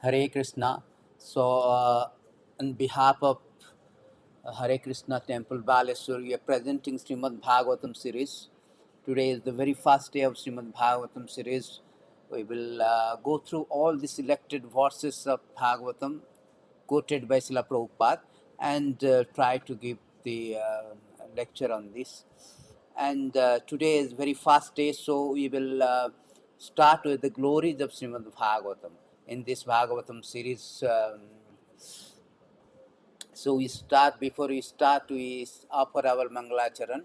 Hare Krishna. On behalf of Hare Krishna Temple, Baleswar, we are presenting Srimad Bhagavatam series. Today is the very first day of Srimad Bhagavatam series. We will go through all the selected verses of Bhagavatam quoted by Srila Prabhupada and try to give the lecture on this. And today is very fast day, so we will start with the glories of Srimad Bhagavatam in this Bhagavatam series. So before we start, we offer our Mangalacharan.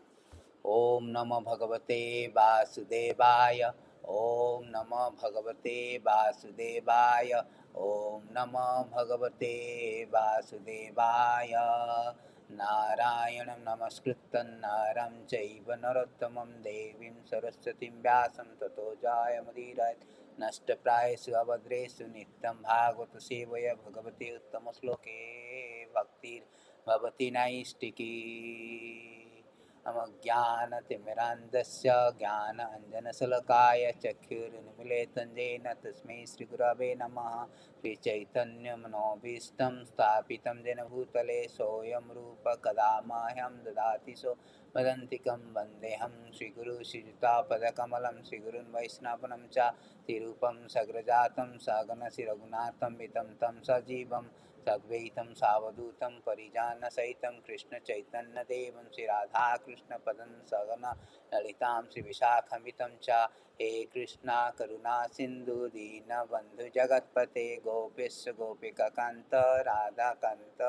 Om Namo Bhagavate Vasudevaya. Om Namo Bhagavate Vasudevaya. Om Namo Bhagavate Vasudevaya. Narayanam Namaskritan Naram Chaiva Narottamam Devim Saraswatim Vyasam Tato Jayamudirayat Nashtaprayesu Avadresu Nityam Bhagavata Sevaya Bhagavate Uttama Sloke Bhaktir Bhavati Naistiki अमज्ञानतिमिरान्धस्य ज्ञानाञ्जनशलाकाय चक्षुरुन्मीलितं येन तस्मै श्रीगुरवे नमः श्रीचैतन्यमनोभीष्टं स्थापितं येन भूतले सोऽयं रूपः कदा मह्यं ददाति सो वदन्तिकं वन्देऽहं श्रीगुरुं श्रीयुतापदकमलं श्रीगुरुन् वैष्णवं च तिरूपं सग्रजातं सगणशिरघुनाथं वितं तं सजीवं सद्वैतं सावधूतं परिजानसहितं कृष्णचैतन्यदेवं श्रीराधाकृष्णपदं सगना ललितां श्रीविशाखमितं च हे कृष्णा करुणा सिन्धु दीनबन्धु जगत्पते गोपेश गोपिकान्त राधाकान्त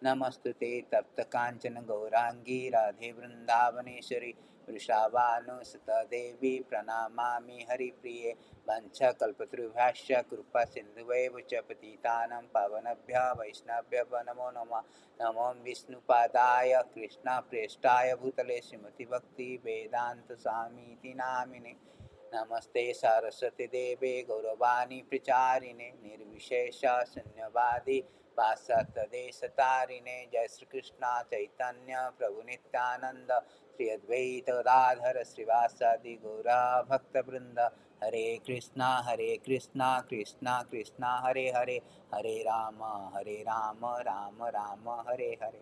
नमस्तुते तप्तकाञ्चन गौराङ्गी राधे वृन्दावनेश्वरी वृषभानुसुते देवी प्रणमामि हरिप्रिये वंशकल्पतरुभ्यश्च कृपा सिन्धुवैव च पतितानां पावनेभ्यः वैष्णवेभ्यो नमो नमः नमो विष्णुपादाय कृष्णप्रेष्ठाय भूतले श्रीमद्भक्ति वेदान्त स्वामीति नामिने नमस्ते सरस्वती देवे गौरवाणी प्रचारिणे निर्विशेष शून्यवादी पाश्चात्यदेशतारिणे जय श्री कृष्ण चैतन्य प्रभु नित्यानंद श्री अद्वैत गदाधर श्रीवासादि गौरा भक्तवृंद हरे Krishna Krishna Krishna Hare Hare Hare Ram Ram Ram Hare Hare.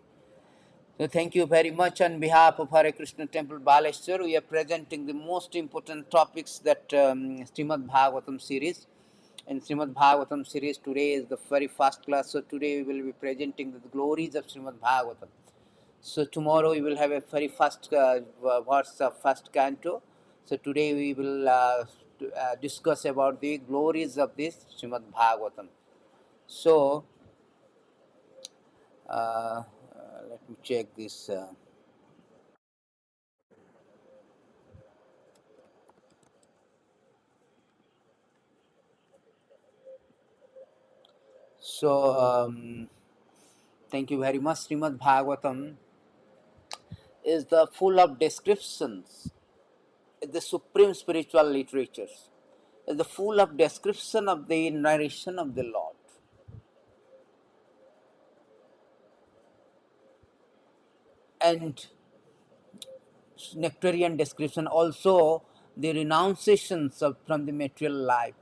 So thank you very much on behalf of Hare Krishna Temple Baleshwar. We are presenting the most important topics that Srimad Bhagavatam series. In Srimad Bhagavatam series, today is the very first class. So today we will be presenting the glories of Srimad Bhagavatam. So tomorrow we will have a very first verse of first canto. So today we will discuss about the glories of this Srimad Bhagavatam. So let me check this. Thank you very much. Srimad Bhagavatam is the full of descriptions. It's the supreme spiritual literatures. It's the full of description of the narration of the Lord. And nectarian description also the renunciations of, from the material life.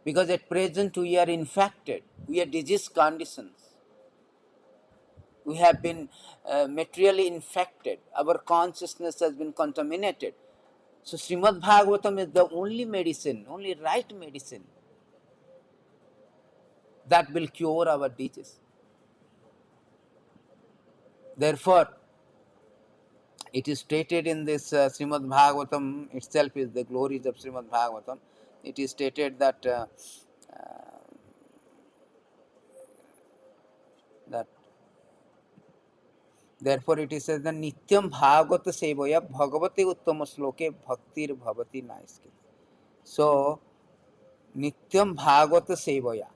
Because at present we are infected, we are disease conditions. We have been materially infected. Our consciousness has been contaminated. So Srimad Bhagavatam is the only medicine, only right medicine that will cure our disease. Therefore, it is stated in this Srimad Bhagavatam itself is the glories of Srimad Bhagavatam. It is stated that that therefore it is said that Nityam Bhagavata Sevaya Bhagavate Uttama Sloke Bhaktir Bhavati Naiske. So Nityam Bhagavata Sevaya.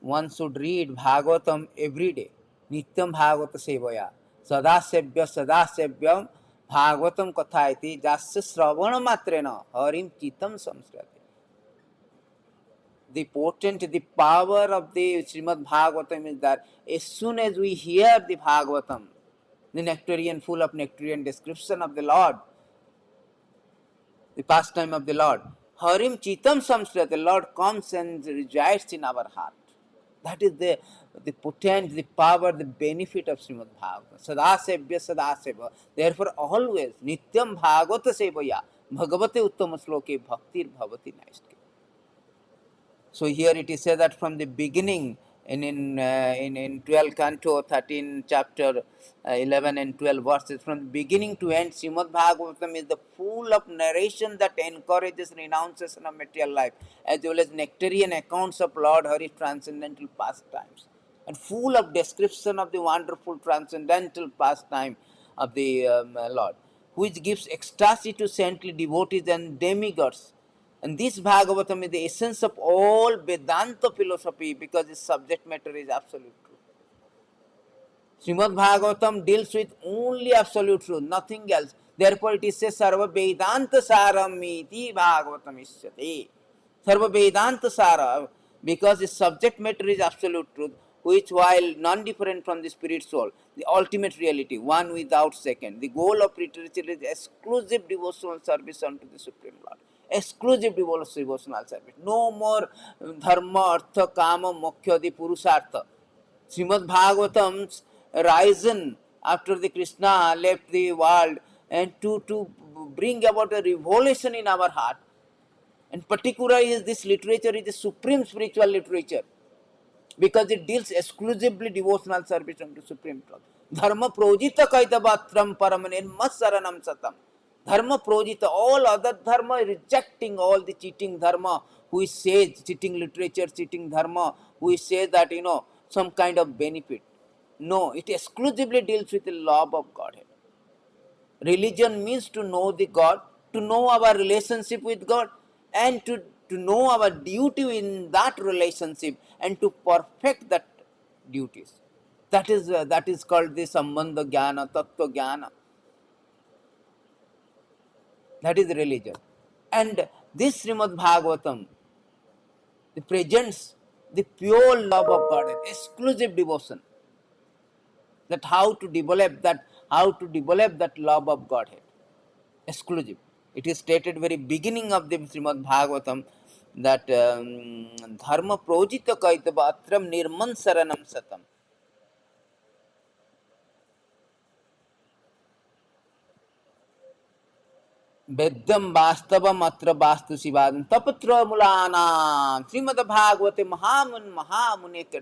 One should read Bhagavatam every day. Nityam Bhagavata Sevaya. Sadasevya Bhagavatam Kathayati Jasya Sravana Matrena Harim Chitam Samsrati. The potent, the power of the Srimad Bhagavatam is that as soon as we hear the Bhagavatam, the nectarian, full of nectarian description of the Lord, the pastime of the Lord, Harim Chitam Samsra, the Lord comes and resides in our heart. That is the potent, the power, the benefit of Srimad Bhagavatam. Sadasevya Sadaseva. Therefore, always Nityam Bhagavata Sevaya Bhagavate Uttama Sloke Bhaktir Bhavati Naistke. So here it is said that from the beginning, in 12 canto, 13 chapter, 11 and 12 verses, from the beginning to end, Srimad Bhagavatam is the full of narration that encourages renunciation of material life, as well as nectarian accounts of Lord Hari's transcendental pastimes, and full of description of the wonderful transcendental pastime of the Lord, which gives ecstasy to saintly devotees and demigods. And this Bhagavatam is the essence of all Vedanta philosophy because its subject matter is absolute truth. Srimad Bhagavatam deals with only absolute truth, nothing else. Therefore, it is says Sarva Vedanta Saram iti Bhagavatam isyate. Sarva Vedanta Sara, because its subject matter is absolute truth, which, while non different from the spirit soul, the ultimate reality, one without second, the goal of literature is exclusive devotional service unto the Supreme Lord. Exclusive devotional service. No more dharma, artha, kama, moksha, the purusartha. Srimad Bhagavatam's risen after the Krishna left the world and to bring about a revolution in our heart. And particularly this literature is the supreme spiritual literature because it deals exclusively devotional service unto Supreme Lord. Dharma projita kaitavatram paramanen masaranam satam. Dharma projita, all other dharma rejecting all the cheating dharma, who says cheating literature, cheating dharma, who says that some kind of benefit. No, it exclusively deals with the love of Godhead. Religion means to know the God, to know our relationship with God, and to know our duty in that relationship and to perfect that duties. That is called the Sambandha Jnana, Tattva Jnana. That is religion. And this Srimad Bhagavatam presents the pure love of God, exclusive devotion. How to develop that love of Godhead. Exclusive. It is stated very beginning of the Srimad Bhagavatam that dharma projita kaitava atram nirman saranam satam. Vedyam vastavam atra vastu sivadam tapatra mulana Srimad Bhagavate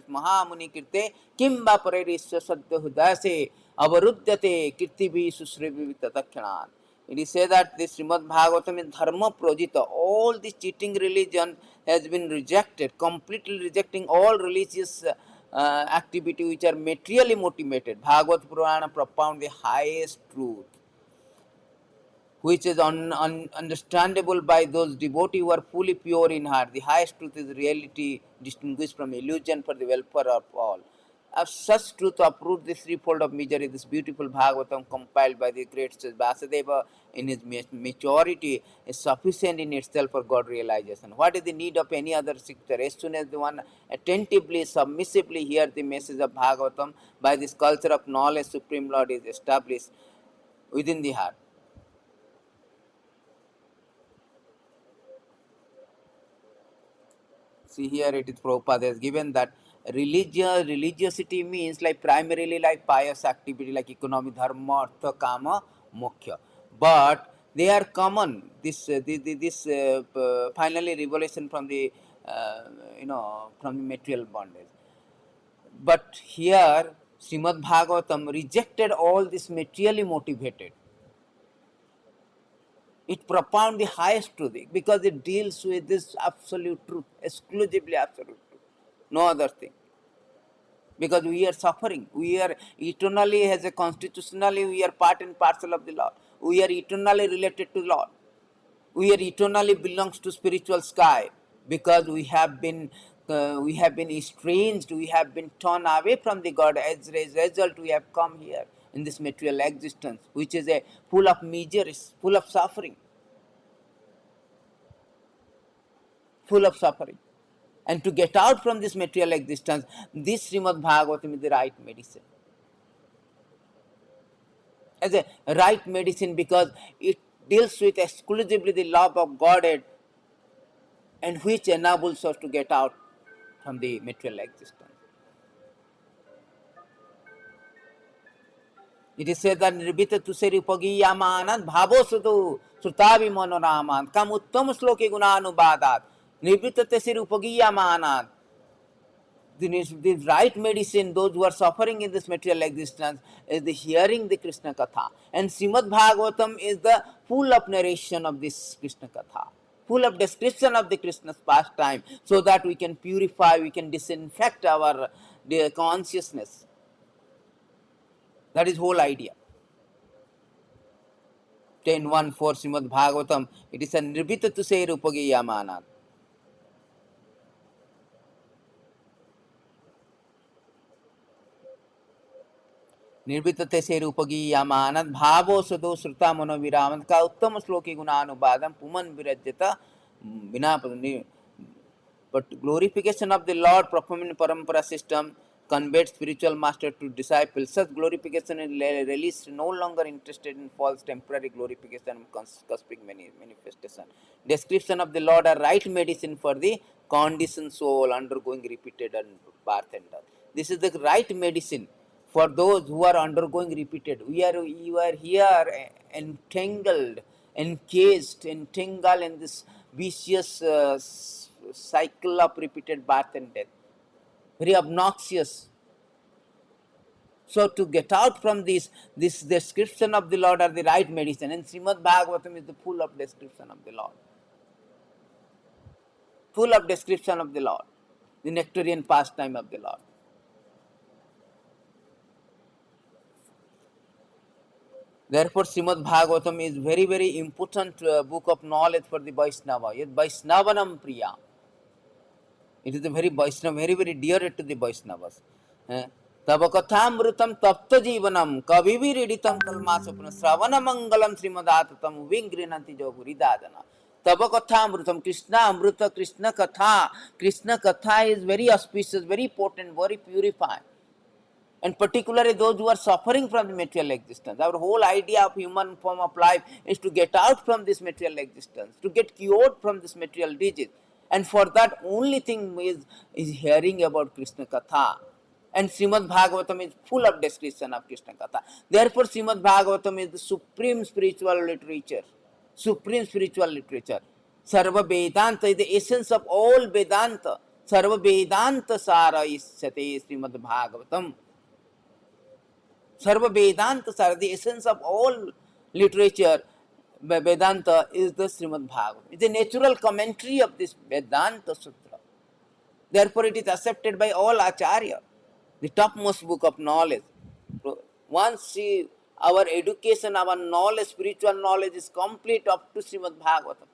Mahamuni kirte kimba parerisya sadhya hudase avarudyate kirtibi susrivi tatakshanan. It is said that this Srimad Bhagavatam is dharma projita. All the cheating religion has been rejected, completely rejecting all religious activity which are materially motivated. Bhagavad Purana propound the highest truth, which is understandable by those devotees who are fully pure in heart. The highest truth is reality distinguished from illusion for the welfare of all. As such truth approved the threefold of misery, this beautiful Bhagavatam compiled by the great Sri Vasudeva in his maturity is sufficient in itself for God realization. What is the need of any other scripture? As soon as the one attentively, submissively hears the message of Bhagavatam, by this culture of knowledge, Supreme Lord is established within the heart. See here it is Prabhupada has given that religiosity means like primarily like pious activity like economic dharma, artha, kama, moksha. But they are common. This finally revelation from the from the material bondage. But here Srimad Bhagavatam rejected all this materially motivated. It propounds the highest truth because it deals with this absolute truth, exclusively absolute truth, no other thing. Because we are suffering, we are eternally, as a constitutionally, we are part and parcel of the Lord. We are eternally related to the Lord. We are eternally belongs to spiritual sky because we have been estranged, we have been torn away from the God. As a result, we have come here in this material existence, which is a full of miseries, full of suffering, full of suffering. And to get out from this material existence, this Srimad Bhagavatam is the right medicine. As a right medicine because it deals with exclusively the love of Godhead and which enables us to get out from the material existence. It is said that Nirbhita Tuseri Pagiyamanat Bhavo Sudu Sutavi Monoraman Kam Uttam Sloki Gunanubadat Nirbhita Tuseri Pagiyamanat. The right medicine, those who are suffering in this material existence, is the hearing the Krishna Katha. And Srimad Bhagavatam is the full of narration of this Krishna Katha, full of description of the Krishna's pastime, so that we can purify, we can disinfect our consciousness. That is whole idea. 10.1.4 Srimad Bhagavatam, it is a Nirbhita Tuse Rupagiyamanat. निर्वितते से रूपगीयमानद भावो सदो श्रुता मनोविरामत का उत्तम श्लोकी गुणानुवादम पुमन विरज्यत बिना but glorification of the Lord performed in parampara system conveyed spiritual master to disciples. Such glorification is released, no longer interested in false temporary glorification and cosmic manifestation. Description of the Lord are right medicine for the conditioned soul undergoing repeated birth and death. This is the right medicine for those who are undergoing repeated. You are here entangled, encased, entangled in this vicious cycle of repeated birth and death. Very obnoxious. So to get out from this description of the Lord are the right medicine. And Srimad Bhagavatam is the full of description of the Lord. Full of description of the Lord. The nectarian pastime of the Lord. Therefore, Srimad Bhagavatam is very, very important book of knowledge for the Vaishnava. Yet Vaishnavanam Priya. It is a very Vaishnava, very, very dear to the Vaishnavas. तब कथामृतम तप्त जीवनम कवि भी रीडितम कलमासपन श्रवण मंगलम श्रीमदातम विंगृणति जो गुरिदादना तब कथामृतम कृष्णा अमृत कृष्ण कथा is very auspicious, very potent, very purifying. And particularly those who are suffering from the material existence. Our whole idea of human form of life is to get out from this material existence, to get cured from this material disease. And for that only thing is hearing about Krishna Katha. And Srimad Bhagavatam is full of description of Krishna Katha. Therefore Srimad Bhagavatam is the supreme spiritual literature. Supreme spiritual literature. Sarva Vedanta is the essence of all Vedanta. Sarva Vedanta Sara is Sate Srimad Bhagavatam. Sarva Vedanta Sara, the essence of all literature, Vedanta is the Srimad Bhagavatam. It's a natural commentary of this Vedanta Sutra. Therefore, it is accepted by all Acharya, the topmost book of knowledge. Once our education, our knowledge, spiritual knowledge is complete up to Srimad Bhagavatam.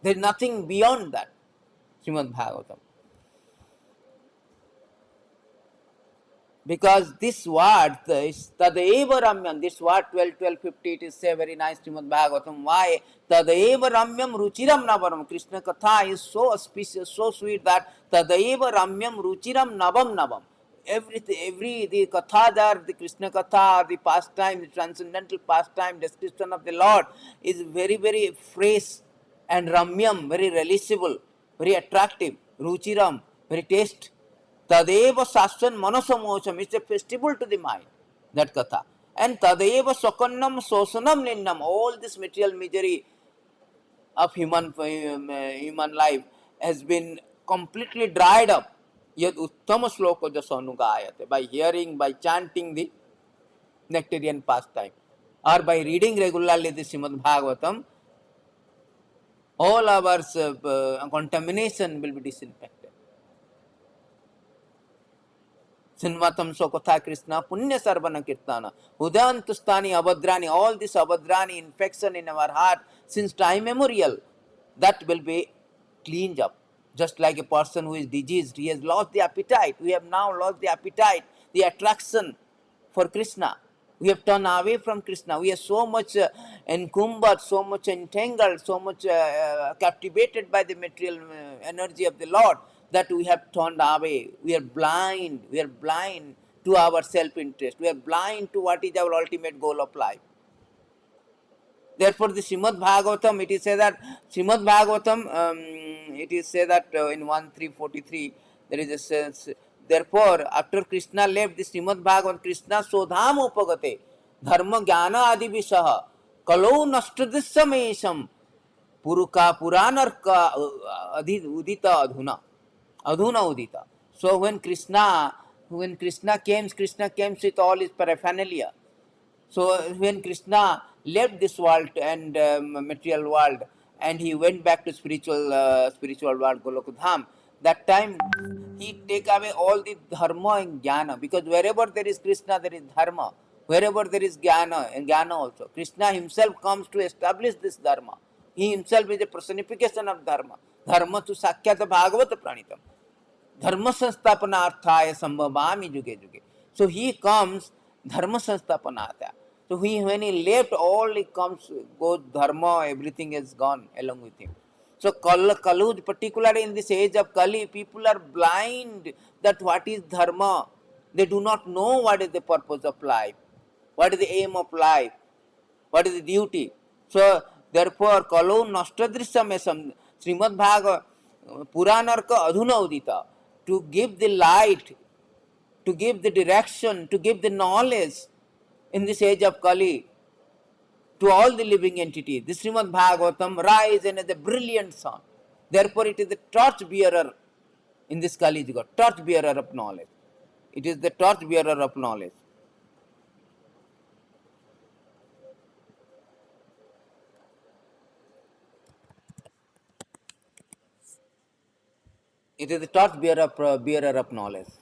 There is nothing beyond that, Srimad Bhagavatam. Because this word, Tadeva Ramyam, this word 12.50, it is say very nice Srimad Bhagavatam. Why? Tadeva Ramyam Ruchiram Navaram. Krishna Katha is so auspicious, so sweet that Tadeva Ramyam Ruchiram Navam. The Kathas are the Krishna Katha, the pastime, the transcendental pastime, description of the Lord is very, very fresh and Ramyam, very relishable, very attractive. Ruchiram, very taste. Tadeva Saswan Manasamocham, it's a festival to the mind, that Katha. And Tadeva Sakannam Sosanam Ninnam, all this material misery of human life has been completely dried up. Yet Uttama Sloka Jasanugayate, by hearing, by chanting the nectarian pastime, or by reading regularly the Srimad Bhagavatam, all our contamination will be disinfected. Sinvatam Sokotha Krishna, Punya Sarvana Kirtana, Udantustani, Abhadrani, all this Abhadrani infection in our heart since time memorial, that will be cleaned up. Just like a person who is diseased, he has lost the appetite. We have now lost the appetite, the attraction for Krishna. We have turned away from Krishna. We are so much encumbered, so much entangled, so much captivated by the material energy of the Lord that we have turned away. We are blind. We are blind to our self-interest. We are blind to what is our ultimate goal of life. Therefore, the Srimad Bhagavatam, it is said that Srimad Bhagavatam, it is said that in 1343, there is a sense. Therefore, after Krishna left the Srimad Bhagavatam, Krishna Sodham Upagate, Dharma Jnana Adi Vishaha, Kalau Nashtadissamesham, Puruka Puranarka Udita Adhuna. Adhuna Udita. So when Krishna came with all his paraphernalia. So when Krishna left this world and material world, and he went back to spiritual world, Golokudham, that time he take away all the dharma and jnana, because wherever there is Krishna, there is dharma. Wherever there is jnana, and jnana also. Krishna himself comes to establish this dharma. He himself is a personification of dharma. Dharma to Sakyata Bhagavata Pranitam. Dharma संस्थापनार्थाय संभवामि जुगे जुगे. So he comes dharma संस्थापनार्थाय. So when he left, all it comes, goes dharma, everything is gone along with him. So Kaluj, particularly in this age of Kali, people are blind that what is dharma. They do not know what is the purpose of life, what is the aim of life, what is the duty. So therefore, Kalu Nashtadrishamesam, Srimad Bhagavad Puranarka Adhuna Udita, to give the light, to give the direction, to give the knowledge in this age of Kali to all the living entities. The Srimad Bhagavatam rise in as a brilliant sun. Therefore, it is the torch bearer in this Kali Yuga, torch bearer of knowledge. It is the torch bearer of knowledge. It is the torch bearer of knowledge.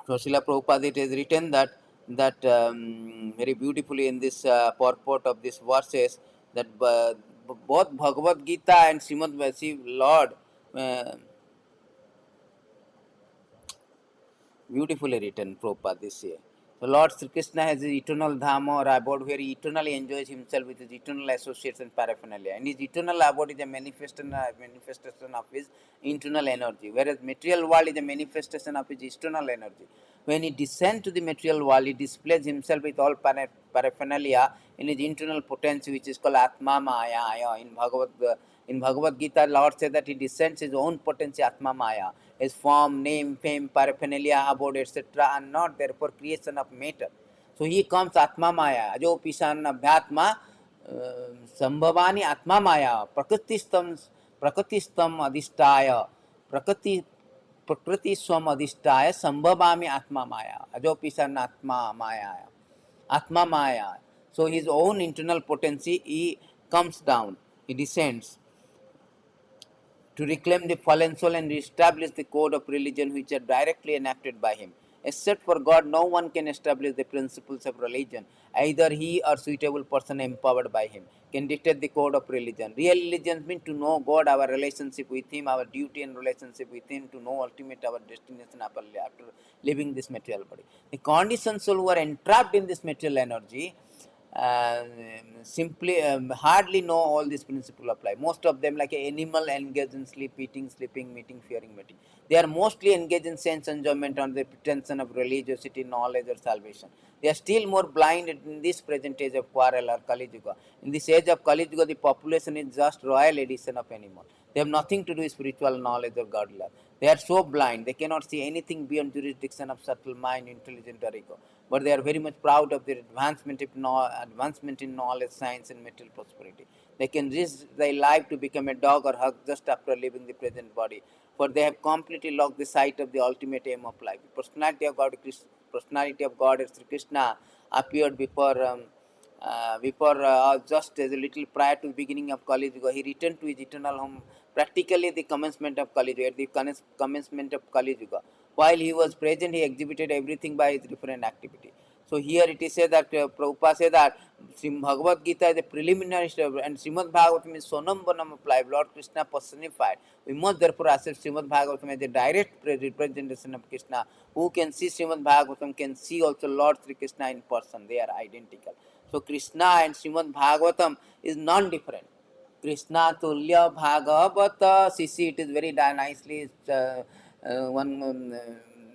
So Srila Prabhupada, it is written that very beautifully in this purport of this verses, that both Bhagavad Gita and Srimad Lord uh, beautifully written, Prabhupada, this year. So Lord Sri Krishna has his eternal Dhamma or abode where he eternally enjoys himself with his eternal associates and paraphernalia. And his eternal abode is a manifestation of his internal energy, whereas material world is a manifestation of his external energy. When he descends to the material world, he displays himself with all paraphernalia in his internal potency, which is called Atma Maya. In Bhagavad Gita, Lord says that he descends his own potency, Atma Maya. His form, name, fame, paraphernalia, abode, etc. are not therefore creation of matter. So he comes Atma Maya, Ajo Pishan Abhyatma, Sambhavani Atma Maya, Prakritistam Adhishtaya, Prakriti Prakriti Swam Adhishtaya, Sambhavami Atma Maya, Ajo Pishan Atma Maya. Atma Maya. So his own internal potency, he comes down, he descends to reclaim the fallen soul and reestablish the code of religion which are directly enacted by him. Except for God, no one can establish the principles of religion. Either he or suitable person empowered by him can dictate the code of religion. Real religion means to know God, our relationship with him, our duty and relationship with him, to know ultimate our destination after leaving this material body. The conditioned soul who are entrapped in this material energy uh, simply hardly know all these principles apply. Most of them, like an animal, engage in sleep, eating, sleeping, meeting, fearing, meeting. They are mostly engaged in sense enjoyment on the pretension of religiosity, knowledge, or salvation. They are still more blind in this present age of quarrel or Kali Yuga. In this age of Kali Yuga, the population is just royal edition of animal. They have nothing to do with spiritual knowledge or God love. They are so blind, they cannot see anything beyond jurisdiction of subtle mind, intelligent or ego. But they are very much proud of their advancement in knowledge, science, and material prosperity. They can risk their life to become a dog or hug just after leaving the present body, for they have completely lost the sight of the ultimate aim of life. The personality of God, Sri Krishna, appeared before just as a little prior to the beginning of Kali Yuga. He returned to his eternal home practically the commencement of Kali Yuga, at the commencement of Kali Yuga. While he was present, he exhibited everything by his different activity. So here it is said that Prabhupada said that Srimad Bhagavad Gita is a preliminary step and Srimad Bhagavatam is Sonam Banam of life, Lord Krishna personified. We must therefore accept Srimad Bhagavatam as a direct representation of Krishna. Who can see Srimad Bhagavatam can see also Lord Sri Krishna in person. They are identical. So Krishna and Srimad Bhagavatam is non-different. Krishna Tulya Bhagavata. See, it is very nicely one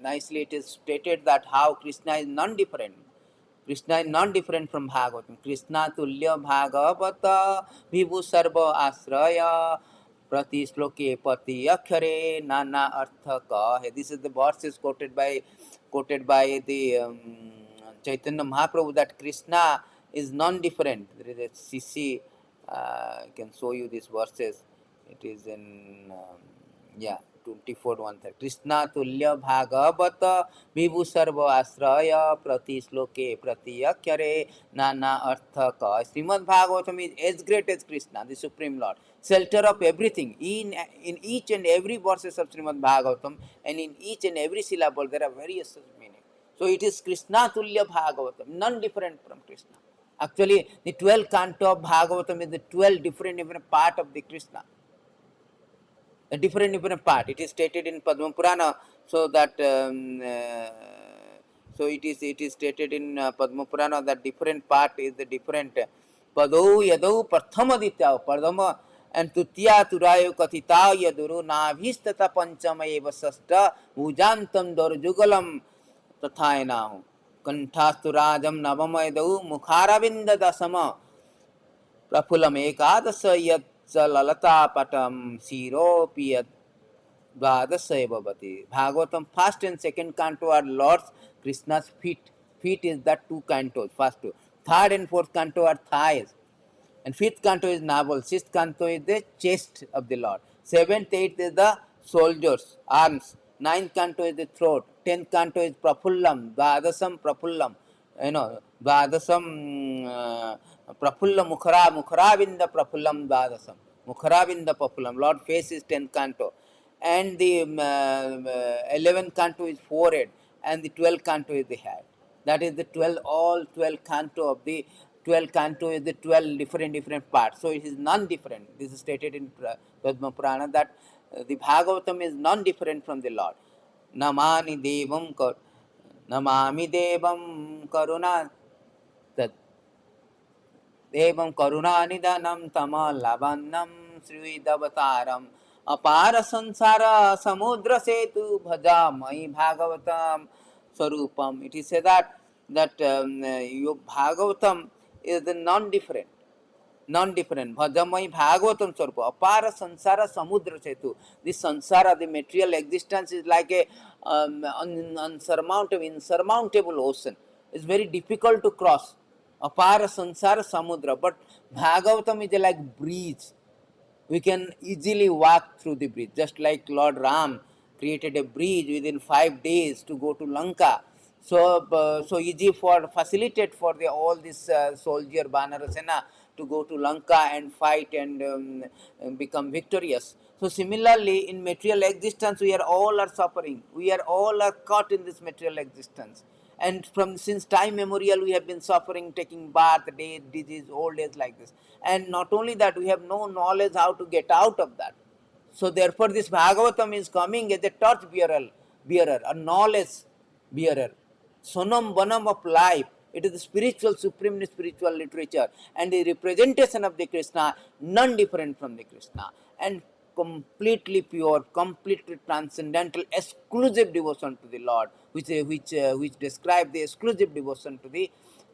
nicely it is stated that how Krishna is non-different. Krishna is non-different from Bhagavatam. Krishna tulya Bhagavata vibhu sarva asraya prati sloke pati akkhare nana artha kahe. This is the verse is quoted by the Chaitanya Mahaprabhu, that Krishna is non-different. There is a CC, I can show you these verses. It is in yeah, 24:1. Krishna tulya bhagavata vibhu sarva asraya prati sloke prati akhyare nana arthaka. Srimad Bhagavatam is as great as Krishna, the Supreme Lord, shelter of everything. In each and every verses of Srimad Bhagavatam, and in each and every syllable there are various meanings. So it is Krishna tulya Bhagavatam, none different from Krishna. Actually, the 12 canto of Bhagavatam is the 12 different part of the Krishna. A different part. It is stated in Padma Purana, so that so it is stated in Padma Purana that different part is the different. Padau yadau prathama padama and tutya turayo kathita yaduru nabhistata panchama eva sasta mujantam dorjugalam tathainahu kanthasturajam navamaydau mukharavinda dasama प्रफुल्लम एकादश यच्च ललतापटम शिरोपि यद् द्वादश भवति. Bhagavatam first and second canto are Lord's Krishna's feet. Feet is the two cantos, first two. Third and fourth canto are thighs. And fifth canto is navel. Sixth canto is the chest of the Lord. Seventh, eighth is the shoulders, arms. Ninth canto is the throat. Tenth canto is prafullam. Dvadasam prafullam. Dvadasam prafulla mukharavinda prafullam dvadasam. Mukharavinda prafullam. Lord face is tenth canto. And the 11th canto is forehead. And the 12th canto is the head. That is the 12, all 12 canto of the 12 canto is the 12 different parts. So it is non-different. This is stated in Padma Purana that the Bhagavatam is non-different from the Lord. Namani Devam Namami Devam Karuna Tat Devam Karuna Nidanam Tama Lavannam Sri Davataram Apara Sansara Samudra Setu Bhaja Mai Bhagavatam Sarupam. It is said that your Bhagavatam is the non-different. Bhajamai Bhagavatam Sarupa. Apara Sansara Samudra Setu. This Sansara, the material existence, is like a insurmountable ocean. It's very difficult to cross. Apara Sansara Samudra. But Bhagavatam is like breeze. We can easily walk through the bridge, just like Lord Ram created a bridge within 5 days to go to Lanka. So easy for facilitate for all this soldier Vanarasena to go to Lanka and fight and become victorious. So similarly, in material existence, we are all suffering. We are all caught in this material existence. And since time memorial, we have been suffering, taking birth, death, disease, old age, like this. And not only that, we have no knowledge how to get out of that. So therefore, this Bhagavatam is coming as a torch bearer, a knowledge bearer, sonam vanam of life. It is the spiritual, supremely spiritual literature, and the representation of the Krishna, none different from the Krishna, and completely pure, completely transcendental, exclusive devotion to the Lord, which describe the exclusive devotion to the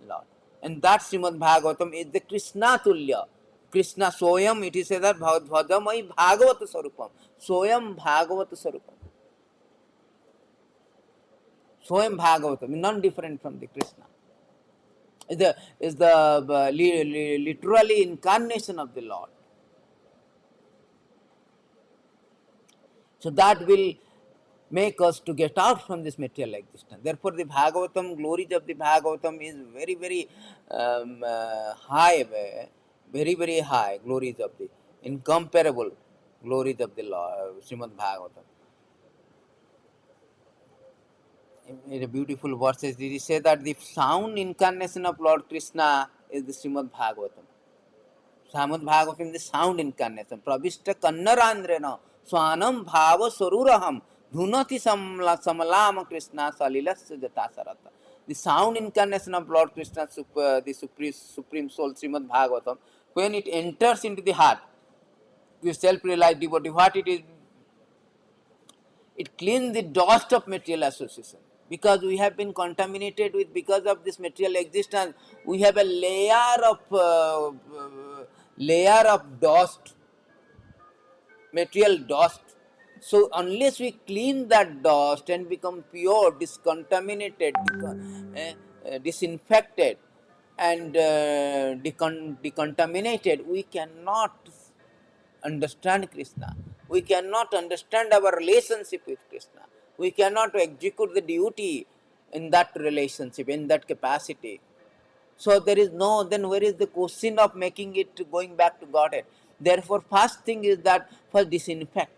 Lord. And that Srimad Bhagavatam is the Krishna Tulya. Krishna Soyam, it is said that Bhadamai Bhagavat Sarupam. Soyam Bhagavat Sarupam. Soyam Bhagavatam, non different from the Krishna. Is the literally incarnation of the Lord. So that will make us to get out from this material existence. Therefore, the Bhagavatam, glories of the Bhagavatam is very high, very high glories of the incomparable glories of the Lord, Srimad Bhagavatam. In a beautiful verses, it is said that the sound incarnation of Lord Krishna is the Srimad Bhagavatam. Srimad Bhagavatam is the sound incarnation. Pravishta Kannarandrena Swanam Bhava Saruraham Dhunati Samalam Krishna Salilasya Jatasarata. The sound incarnation of Lord Krishna, the Supreme Soul, Srimad Bhagavatam, when it enters into the heart, you self-realize devotee, what it is, It cleans the dust of material association. Because we have been contaminated with, because of this material existence, we have a layer of dust, material dust. So unless we clean that dust and become pure, discontaminated, disinfected, and decontaminated, we cannot understand Krishna. We cannot understand our relationship with Krishna. We cannot execute the duty in that relationship, in that capacity. So there is no, then where is the question of making it going back to Godhead? Therefore, first thing is that first disinfect.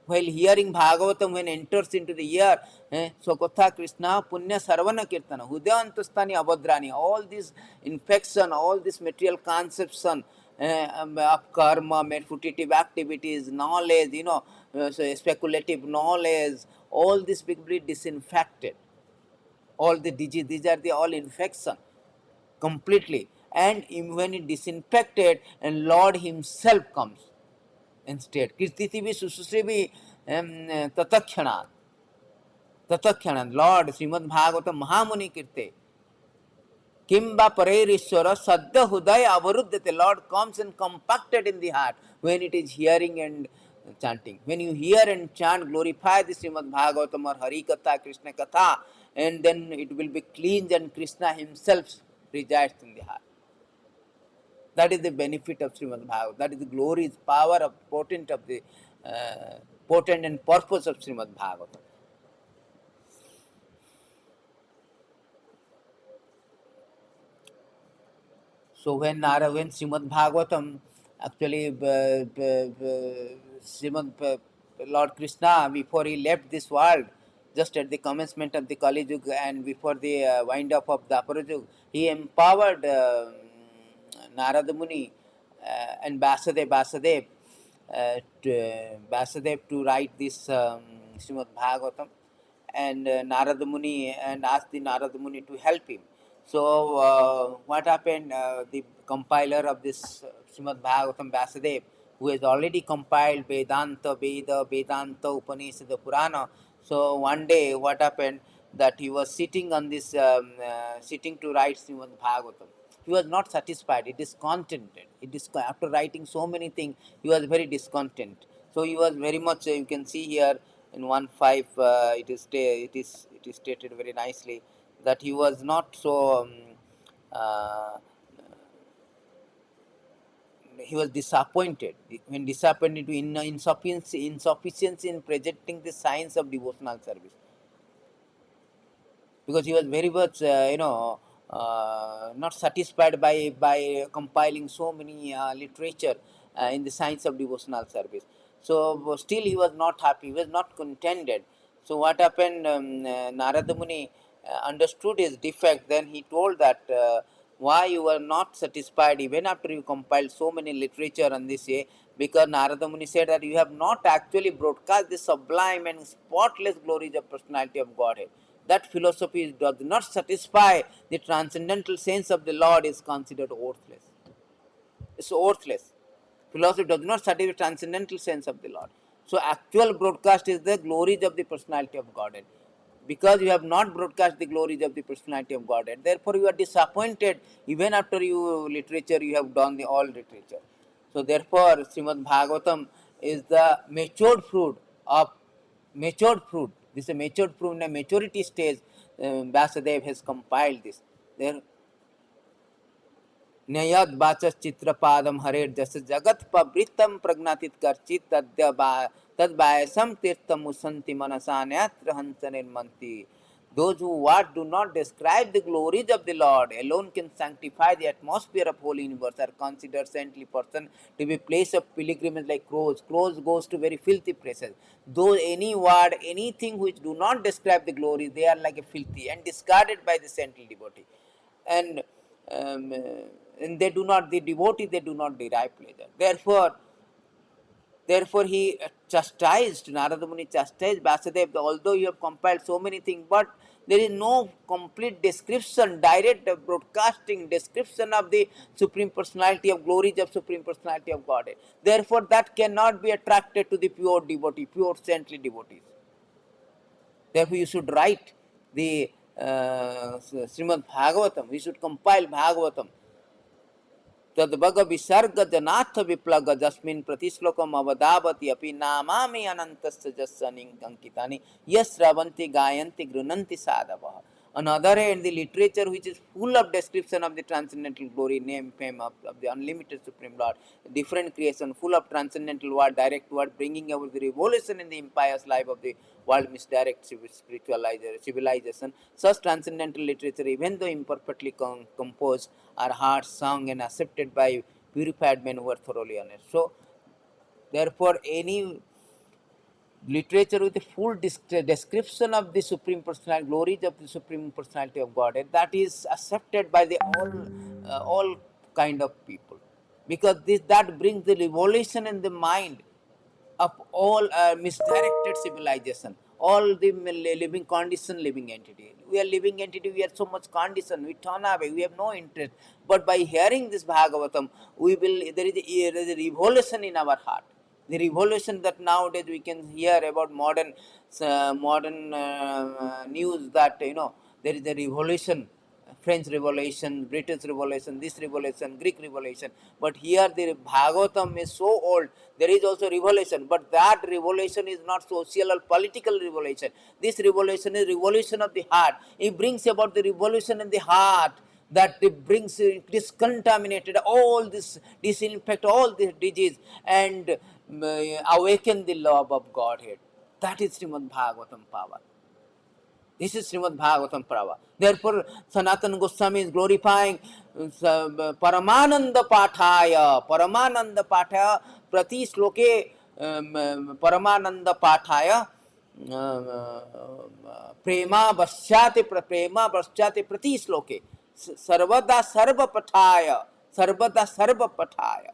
While hearing Bhagavatam, when enters into the ear, Sokotha Krishna Punya Sarvana Kirtana, Hudayantastani Abhadrani, all this infection, all this material conception of karma, meditative activities, knowledge, so speculative knowledge, all this will be disinfected. All the disease, these are the all infection completely. And when it disinfected, and Lord Himself comes instead. Kirtiti bhi sususri bhi tatakshana. Tatakshana. Lord Srimad Bhagavatam Mahamuni Kirte. Kimba Parerishwara Sadda Hudaya Avaruddhate. Lord comes and compacted in the heart when it is hearing and chanting. When you hear and chant, glorify the Srimad Bhagavatam or Hari Katha, Krishna Katha, and then it will be cleansed and Krishna Himself resides in the heart. That is the benefit of Srimad Bhagavatam. That is the glory, power of potent and purpose of Srimad Bhagavatam. So when Srimad Bhagavatam, actually Lord Krishna, before he left this world, just at the commencement of the Kali Yuga and before the wind up of the Dwapara Yuga, he empowered Narada Muni and Vasudev to write this Srimad Bhagavatam, and Narada Muni, and asked the Narada Muni to help him. So what happened? The compiler of this Srimad Bhagavatam, Vasudev, who has already compiled Vedanta, Vedanta, Upanishad, Purana. So one day, what happened? That he was sitting on this, sitting to write Srimad Bhagavatam. He was not satisfied. He discontented. After writing so many things, he was very discontent. So he was very much. You can see here in 1.5, it is stated very nicely that he was not so. Uh, he was disappointed. When disappointed to insufficiency in presenting the science of devotional service, because he was very much not satisfied by compiling so many literature in the science of devotional service. So still he was not happy, he was not contented. So what happened? Narada Muni understood his defect. Then he told that why you were not satisfied even after you compiled so many literature on this way, because Narada Muni said that you have not actually broadcast the sublime and spotless glories of personality of Godhead. That philosophy does not satisfy the transcendental sense of the Lord is considered worthless. It's worthless. Philosophy does not satisfy the transcendental sense of the Lord. So actual broadcast is the glories of the personality of Godhead. Because you have not broadcast the glories of the personality of Godhead, therefore you are disappointed even after you have done the all literature. So therefore Srimad Bhagavatam is the matured fruit. This is a matured fruit in a maturity stage. Vasudev has compiled this. There न्ययद वाचस चित्रपादम हरेर जस जगत पवृत्तम प्रज्ञातित कर्चित तद्वायसम तीर्थम मुसंति मनसा नेत्र हंस निर्मंति. Those who what do not describe the glories of the Lord alone can sanctify the atmosphere of holy universe are considered saintly person to be place of pilgrimage like crows. Crows goes to very filthy places. Though any word, anything which do not describe the glory, they are like a filthy and discarded by the saintly devotee. And um, they do not, the devotee, they do not derive pleasure. Therefore he chastised, Narada Muni chastised Vasudev, although you have compiled so many things, but there is no complete description, direct broadcasting description of the Supreme Personality of glories of Supreme Personality of Godhead. Therefore that cannot be attracted to the pure devotee, pure saintly devotees. Therefore, you should write the Srimad Bhagavatam. You should compile Bhagavatam. तद्भग विसर्ग जनाथ विप्लग जस्मिन् प्रतिश्लोकम अवदावति अपि नामामि अनन्तस्य जस्सनिंकितानि यश्रवन्ति गायन्ति गृह्णन्ति साधवः. On the other hand, the literature which is full of description of the transcendental glory, name, fame of the unlimited Supreme Lord, different creation, full of transcendental word, direct word, bringing about the revolution in the impious life of the world, misdirect civilization. Such transcendental literature, even though imperfectly composed, are heard, sung, and accepted by purified men who are thoroughly honest. So, therefore, any literature with a full description of the Supreme Personality, glories of the Supreme Personality of Godhead, that is accepted by the all kind of people, because that brings the revolution in the mind of all misdirected civilization, all the living condition, living entity. We are living entity, we are so much conditioned, we turn away, we have no interest. But by hearing this Bhagavatam, there is a revolution in our heart. The revolution that nowadays we can hear about modern news, that there is a revolution, French Revolution, British Revolution, this revolution, Greek Revolution. But here the Bhagavatam is so old, there is also revolution. But that revolution is not social or political revolution. This revolution is revolution of the heart. It brings about the revolution in the heart, that it brings discontaminated all this, disinfect all this disease, and awaken the love of Godhead. That is Srimad Bhagavatam power. This is Srimad Bhagavatam Prava. Therefore, Sanatana Goswami is glorifying Paramananda Pathaya. Paramananda Pathaya, Prati Sloke Paramananda Pathaya. Prema Vasyate Prati Sloke. Sarvada Sarva Pathaya. Sarvada Sarva Pathaya.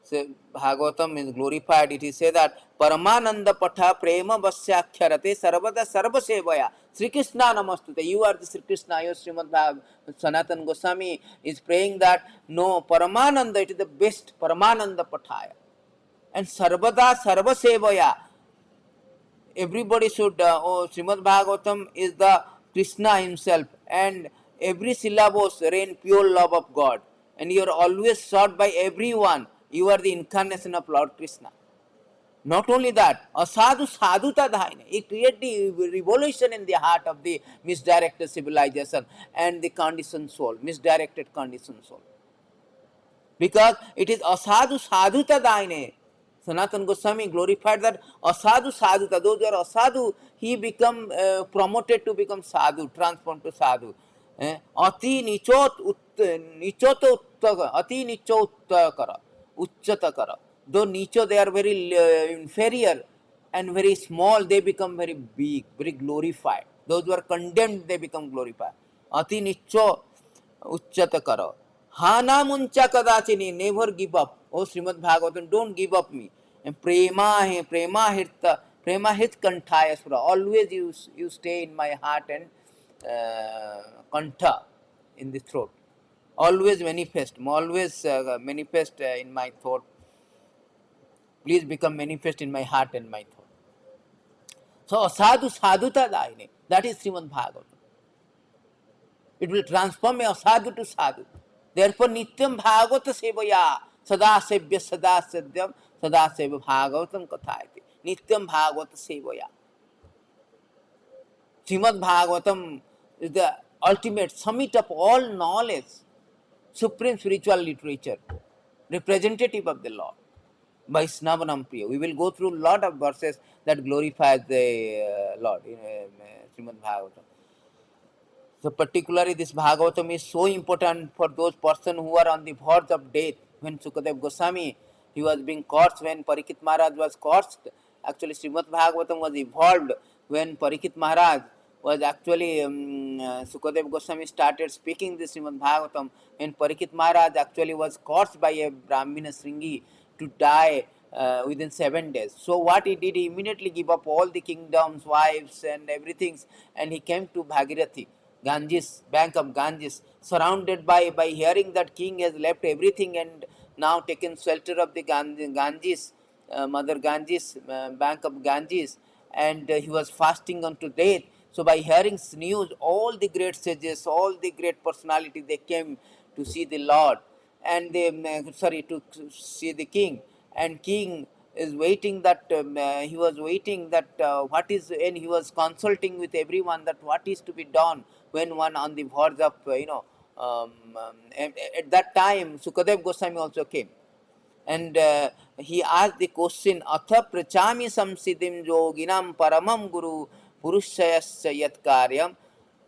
So Bhagavatam is glorified. It is said that Paramananda Patha Prema Vasyakhyarate Sarvada Sarva Sevaya. Sri Krishna Namastute. You are the Sri Krishna. Your Srimad Bhagavatam. Sanatana Goswami is praying that no, Paramananda, it is the best. Paramananda Pathaya. And Sarvada Sarva Sevaya. Everybody should, Srimad Bhagavatam is the Krishna himself, and every syllabus rain pure love of God, and you are always sought by everyone. You are the incarnation of Lord Krishna. Not only that, asadu sadhuta dhaine. It creates the revolution in the heart of the misdirected civilization and the conditioned soul, misdirected conditioned soul. Because it is asadu sadhuta daine. Sanatana Goswami glorified that asadu sadhuta, those who are asadu, he become promoted to become sadhu, transformed to sadhu. Ati nichot uttaka, ati nicho uttakara, uchatakara. Though nicho, they are very inferior and very small, they become very big, very glorified. Those who are condemned, they become glorified. Ati nicho uchatakara. Hana muncha kadachini, never give up. Oh Srimad Bhagavatam, don't give up me. And prema hit kanthaya sura. Always you stay in my heart and kantha, in the throat. Always manifest in my thought. Please become manifest in my heart and my thought. So sadhu sadhuta daine. That is Srimad Bhagavatam. It will transform a sadhu to sadhu. Therefore, nityam bhagavata sevaya sada sevya sada sadyam sada seva bhagavatam kathayati. Nityam bhagavata sevaya. Srimad Bhagavatam is the ultimate summit of all knowledge, supreme spiritual literature, representative of the Lord. Vaishnavanam Priya. We will go through a lot of verses that glorifies the Lord in Srimad Bhagavatam. So particularly this Bhagavatam is so important for those persons who are on the verge of death. When Sukadeva Goswami, he was being cursed, when Parikshit Maharaj was cursed, actually Srimad Bhagavatam was evolved when Parikshit Maharaj was actually, Sukadeva Goswami started speaking this Srimad Bhagavatam, when Parikshit Maharaj actually was cursed by a Brahmina Sringi to die within 7 days. So what he did, he immediately gave up all the kingdoms, wives and everything, and he came to Bhagirathi. Ganges, bank of Ganges, surrounded by hearing that king has left everything and now taken shelter of the Ganges, Mother Ganges, bank of Ganges, and he was fasting unto death. So by hearing news, all the great sages, all the great personalities, they came to see the Lord, and they sorry, to see the king. And king is waiting that he was waiting that what is, and he was consulting with everyone that what is to be done when one on the verge of at that time Sukadev Goswami also came, and he asked the question, Atha prachami samsiddhim yoginam paramam guru purushayasya yat karyam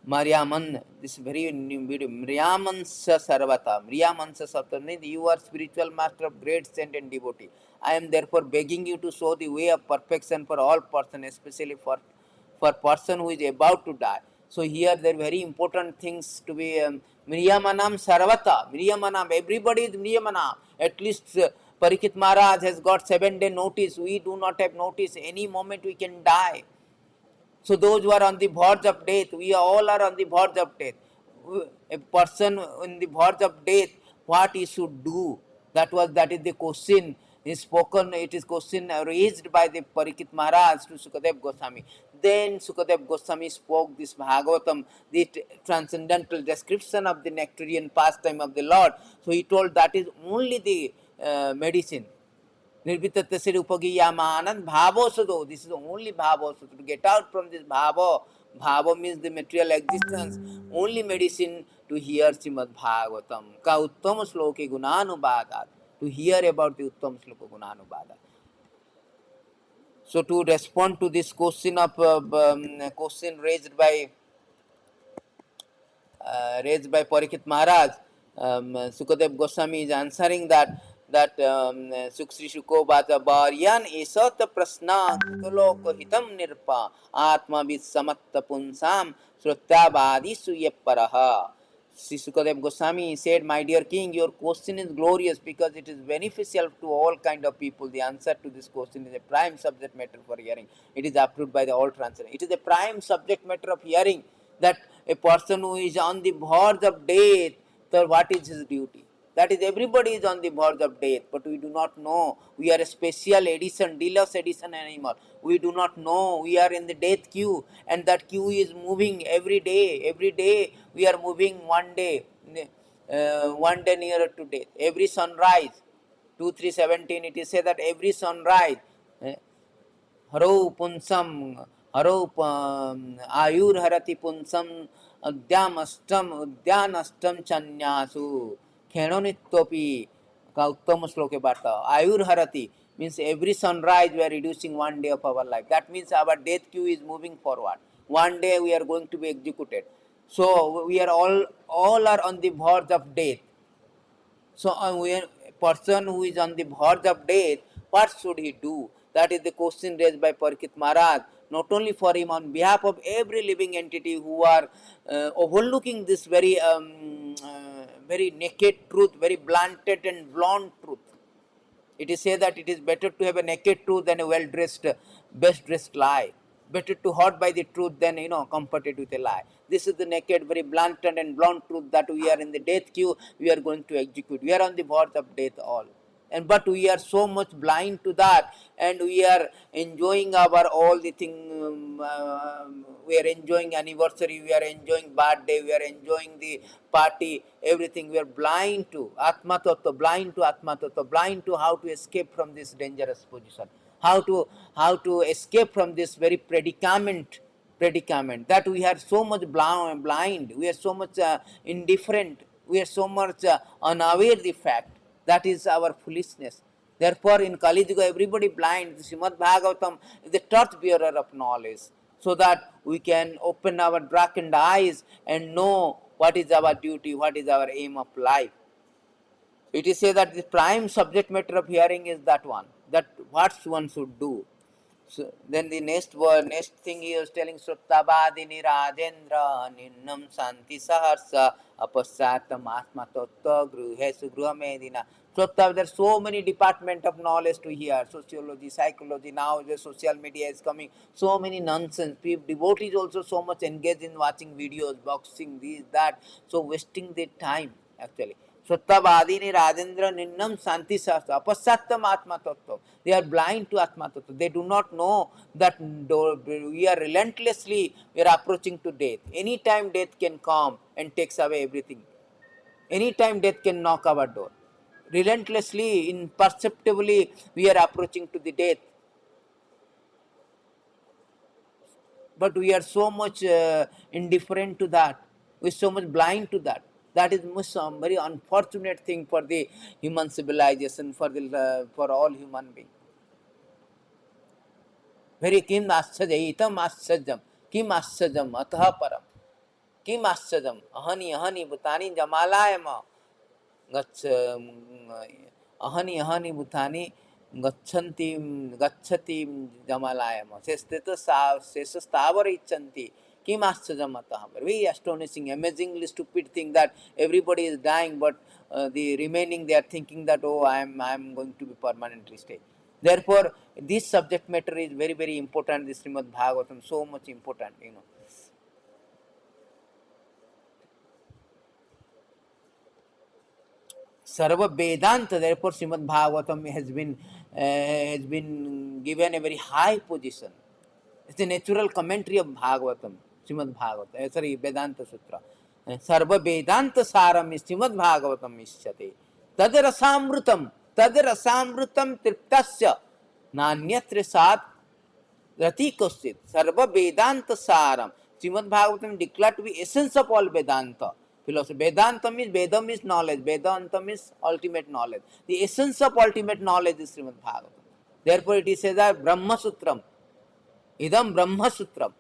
Maryaman. This is very new video. Mryamansa Sarvata. Mryamansa Sarvata means you are spiritual master of great saint and devotee. I am therefore begging you to show the way of perfection for all persons, especially for person who is about to die. So here there are very important things to be Mriyamanam Sarvata. Mriyamanam, everybody is Mriyamanam. At least Parikshit Maharaj has got 7-day notice. We do not have notice. Any moment we can die. So those who are on the verge of death, we all are on the verge of death. A person on the verge of death, what he should do? That is the question is spoken. It is question raised by the Parikshit Maharaj to Sukadev Goswami. Then Sukadev Goswami spoke this Bhagavatam, the transcendental description of the nectarian pastime of the Lord. So he told that is only the medicine. Nirvitattasya upagiyamanan bhavosudo. This is the only bhavosudo. To get out from this bhava, bhava means the material existence, only medicine to hear Srimad Bhagavatam. Ka uttama sloke gunanubhadat. To hear about the uttama sloka gunanubhadat. So to respond to this question of question raised by Parikshit Maharaj, Sukadev Goswami is answering that Sukshri Shukobata Baryan Esat Prasna Kutoloko Hitam Nirpa Atma Visamatta Punsam Srutyabadi Suyaparaha. Sri Sukadev Goswami said, my dear king, your question is glorious because it is beneficial to all kind of people. The answer to this question is a prime subject matter for hearing. It is approved by the all transcendent. It is a prime subject matter of hearing that a person who is on the verge of death, so what is his duty? That is, everybody is on the verge of death, but we do not know. We are a special edition, deluxe edition animal. We do not know. We are in the death queue, and that queue is moving every day. Every day we are moving one day nearer to death. Every sunrise, 2, 3, 17, it is said that every sunrise, हरौ पुंसम हरौ आयुर्हरति पुंसम उद्यानष्टम चन्यासु खेणोनित्वपि का उत्तम श्लोक वार्ता आयुर्हरति means every sunrise we are reducing 1 day of our life. That means our death queue is moving forward. One day we are going to be executed. So we are all are on the verge of death. So a person who is on the verge of death, what should he do? That is the question raised by Parikshit Maharaj, not only for him, on behalf of every living entity who are overlooking this very naked truth, very blunted and blunt truth. It is said that it is better to have a naked truth than a well-dressed, best-dressed lie. Better to hurt by the truth than, comforted with a lie. This is the naked, very blunted and blunt truth that we are in the death queue, we are going to execute. We are on the verge of death all. And but we are so much blind to that, and we are enjoying our all the thing. We are enjoying anniversary, we are enjoying birthday, we are enjoying the party, everything. We are blind to Atma Tattva, blind to Atma Tattva, blind to how to escape from this dangerous position, how to escape from this very predicament that we are so much blind, we are so much indifferent, we are so much unaware the fact. That is our foolishness. Therefore, in Kali Yuga, everybody blind. The Srimad Bhagavatam is the torch bearer of knowledge, so that we can open our darkened eyes and know what is our duty, what is our aim of life. It is said that the prime subject matter of hearing is that one, that what one should do. So then the next word, next thing he was telling, Suttabadini Rajendra Ninnam Santi Saharsa Apasyatam Atma Tattva Gruhesu Gruhamedina. Sutta, there are so many department of knowledge to hear, sociology, psychology, now the social media is coming, so many nonsense. People, devotees also so much engaged in watching videos, boxing, this, that, so wasting their time actually. Sattavadini Rajendra Ninnam Santi Sastra Apasattam Atma Tattva. They are blind to Atma Tattva. They do not know that we are relentlessly we are approaching to death. Anytime death can come and takes away everything. Anytime death can knock our door. Relentlessly, imperceptibly, we are approaching to the death. But we are so much indifferent to that. We are so much blind to that. That is very unfortunate thing for the human civilization, for all human beings. Very kim ascharyayitam ascharjam, kim ascharjam atah param, kim ascharjam ahani ahani bhutani jamalayama gach ahani ahani bhutani गच्छति जमालयम शेष स्थावर इच्छन्ति किम आश्चर्यम अतः. Very astonishing, amazingly stupid thing that everybody is dying, but the remaining they are thinking that oh I am going to be permanently stay. Therefore, this subject matter is very very important. This Srimad Bhagavatam so much important, you know. Sarva Vedanta, therefore Srimad Bhagavatam has been given a very high position. It's a natural commentary of Bhagavatam, Srimad Bhagavatam, sorry, Vedanta Sutra. Sarva Vedanta Saram is Srimad Bhagavatam Ishyate. Tadarasamrutam Triptasya Nanyatra Sat Rati Kosit. Sarva Vedanta Saram. Srimad Bhagavatam declared to be essence of all Vedanta. Philosophy. Vedanta means knowledge. Vedanta means ultimate knowledge. The essence of ultimate knowledge is Srimad Bhagavatam. Therefore, it is said that Brahma Sutram. Idam Brahma Sutram.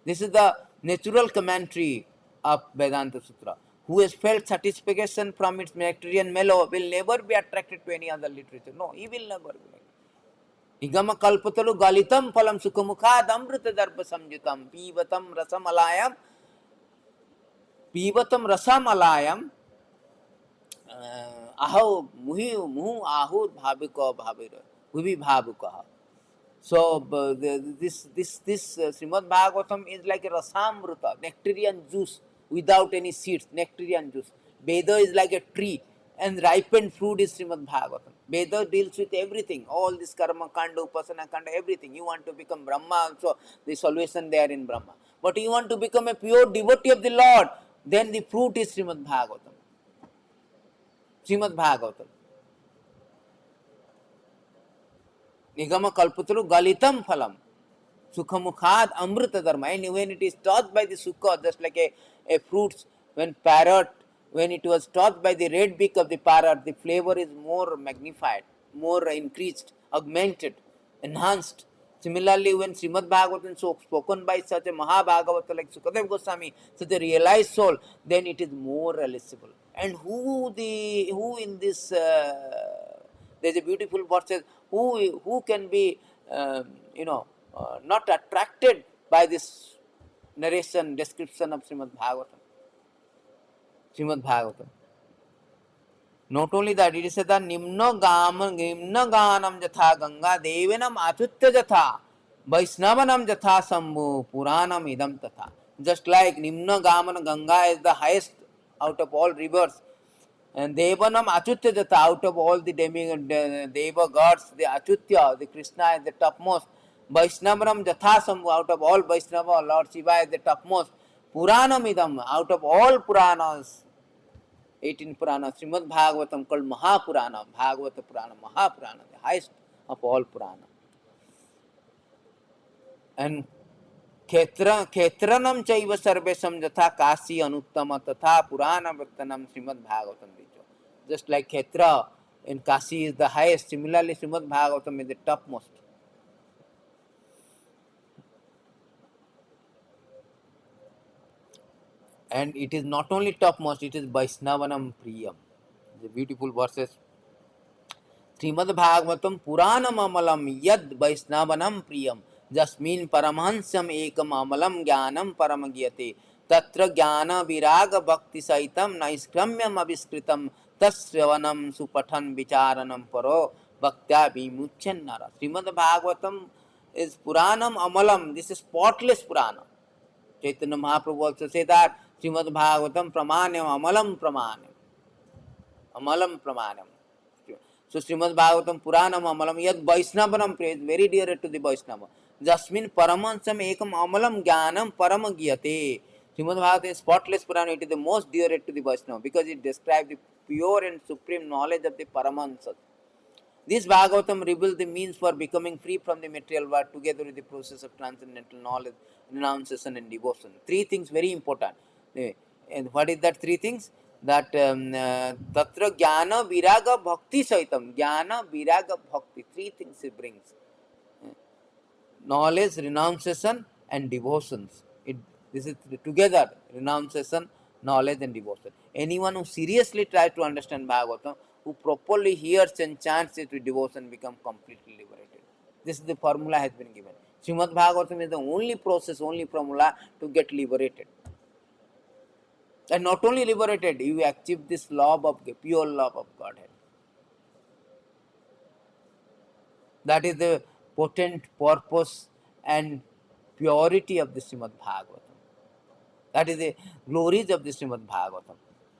This is the natural commentary of Vedanta Sutra. Who has felt satisfaction from its nectarian mellow will never be attracted to any other literature. No, he will never be. Igama kalpatalu galitam phalam sukhamukha amrita darpa samjitam पीबतम रसमलायम अहो मुहि मुहु आहुर भाविको भाविर भुवि भावुकः. So this Srimad Bhagavatam is like a rasamrita, nectarian juice without any seeds, nectarian juice. Veda is like a tree and ripened fruit is Srimad Bhagavatam. Veda deals with everything, all this karma kanda, upasana kanda, everything. You want to become Brahma also, the solution there in Brahma. But you want to become a pure devotee of the Lord, then the fruit is Srimad Bhagavatam. Srimad Bhagavatam. Nigama kalpataru galitam phalam. Sukhamukhad amrita dharma. And when it is touched by the sukha, just like a fruit, when it was touched by the red beak of the parrot, the flavor is more magnified, more increased, augmented, enhanced. Similarly, when Srimad Bhagavatam is spoken by such a Mahabhagavata like Sukadeva Goswami, such a realized soul, then it is more realizable. And who in this, there's a beautiful verse says, who can be, not attracted by this narration, description of Srimad Bhagavatam. Srimad Bhagavatam. Not only that, it is said that Nimna Ganam Jatha Ganga Devanam Achutya Jatha Vaishnavanam Jatha Sambhu Puranam Idam Tatha. Just like Nimna Ganga is the highest out of all rivers, and Devanam Achutya Jatha, out of all the Deva gods, the Achutya, the Krishna is the topmost. Vaishnavanam Jatha Sambhu, out of all Vaishnava, Lord Shiva is the topmost. Puranam Idam, out of all Puranas, 18 Purana, Srimad Bhagavatam called Mahapurana, Bhagavata Purana, Mahapurana, the highest of all Purana. And Khetranam Chaiva Sarvesam Jatha Kasi Anuttama Tatha Purana Bhattanam Srimad Bhagavatam Vijo. Just like Khetra in Kasi is the highest, similarly Srimad Bhagavatam is the topmost. And it is not only topmost, it is Vaishnavanam Priyam. The beautiful verses. Srimad Bhagavatam Puranam Amalam Yad Vaishnavanam Priyam Jasmin Paramahansam Ekam Amalam Jnanam Paramagyate Tatra Jnana Viraga Bhakti Saitam Naiskramyam Abhiskritam Tasravanam Supathan Vicharanam Paro Bhaktya Vimuchan Nara. Srimad Bhagavatam is Puranam Amalam. This is spotless Purana. Chaitanya Mahaprabhu also say that Srimad Bhagavatam Pramanyam Amalam Pramanyam. Amalam pramanam. So Srimad Bhagavatam Puranam Amalam Yad Vaishnavanam praise very dear to the Vaishnava. Jasmin Paramansam Ekam Amalam Jnanam Paramagyate. Srimad Bhagavatam is spotless Purana. It is the most dear to the Vaishnava because it describes the pure and supreme knowledge of the Paramansas. This Bhagavatam reveals the means for becoming free from the material world together with the process of transcendental knowledge, renunciation and devotion. Three things very important. And what is that three things? That Tatra Jnana Viraga Bhakti Saitam. Jnana Viraga Bhakti. Three things it brings. Knowledge, renunciation and devotions. This is together, renunciation, knowledge and devotion. Anyone who seriously tries to understand Bhagavatam, who properly hears and chants it with devotion, become completely liberated. This is the formula has been given. Srimad Bhagavatam is the only process, only formula to get liberated. And not only liberated, you achieve this love of pure love of Godhead. That is the potent purpose and purity of the Srimad Bhagavatam. That is the glories of the Srimad Bhagavatam.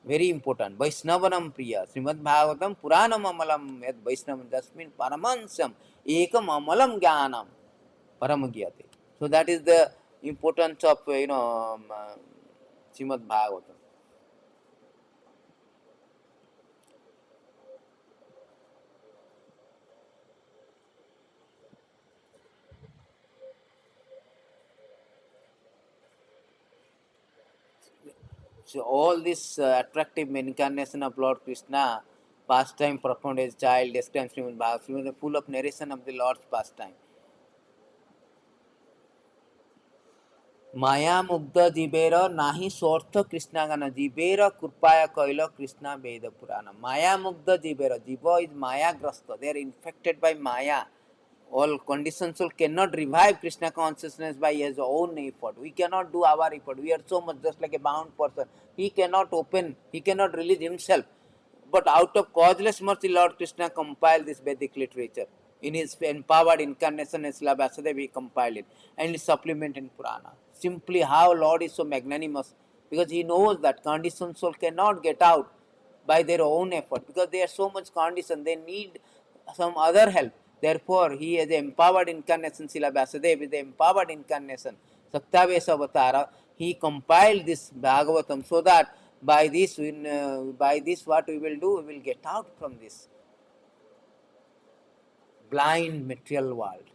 Very important. Vaishnavanam Priya. Srimad Bhagavatam Puranam Amalam Yad Vaishnavam Jasmin Paramansam Ekam Amalam Jnanam Paramagyate. So that is the importance of Srimad Bhagavatam. So all this attractive incarnation of Lord Krishna, pastime performed as child, described Srimad Bhagavatam, is full of narration of the Lord's pastime. माया मुग्ध जीवेर नाही स्वार्थ कृष्णा गान जीवेर कृपाया कैल कृष्णा वेद पुराण माया मुग्ध जीवेर जीव is मायाग्रस्त they are infected by maya all conditions soul cannot revive Krishna consciousness by his own effort. We cannot do our effort. We are so much just like a bound person. He cannot open, he cannot release himself. But out of causeless mercy, Lord Krishna compiled this Vedic literature. In his empowered incarnation as Srila Vyasadeva, he compiled it and he supplemented in Purana. Simply how Lord is so magnanimous because he knows that conditioned soul cannot get out by their own effort because they are so much conditioned. They need some other help. Therefore, he is the empowered incarnation. Srila Vyasadeva is the empowered incarnation. Saktavesa Avatara. He compiled this Bhagavatam so that by this what we will do, we will get out from this blind material world.